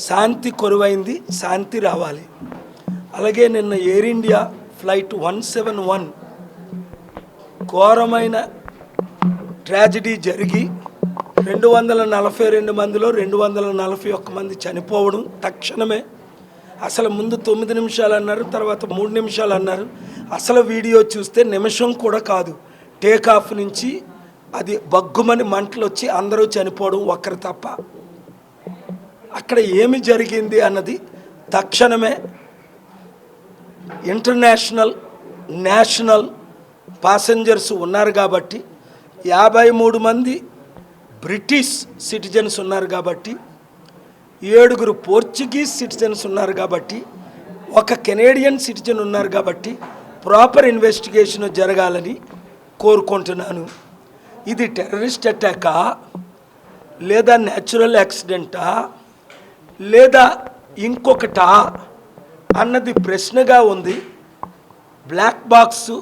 శాంతి కొరువైంది, శాంతి రావాలి. అలాగే నిన్న ఎయిర్ ఇండియా ఫ్లైట్ 171 ఘోరమైన ట్రాజడీ జరిగి 242 మందిలో 241 మంది చనిపోవడం తక్షణమే. అసలు ముందు 9 నిమిషాలు అన్నారు, తర్వాత 3 నిమిషాలు అన్నారు. అసలు వీడియో చూస్తే నిమిషం కూడా కాదు, టేక్ ఆఫ్ నుంచి అది బగ్గుమని మంటలు వచ్చి అందరూ చనిపోవడం ఒక్కరు తప్ప. అక్కడ ఏమి జరిగింది అన్నది తక్షణమే ఇంటర్నేషనల్ నేషనల్ పాసెంజర్స్ ఉన్నారు కాబట్టి, 53 మంది బ్రిటిష్ సిటిజన్స్ ఉన్నారు కాబట్టి, 7 పోర్చుగీస్ సిటిజన్స్ ఉన్నారు కాబట్టి, 1 కెనేడియన్ సిటిజన్ ఉన్నారు కాబట్టి ప్రాపర్ ఇన్వెస్టిగేషన్ జరగాలని కోరుకుంటున్నాను. ఇది టెర్రరిస్ట్ అటాకా లేదా న్యాచురల్ యాక్సిడెంటా లేదా ఇంకొకటా అన్నది ప్రశ్నగా ఉంది. Black box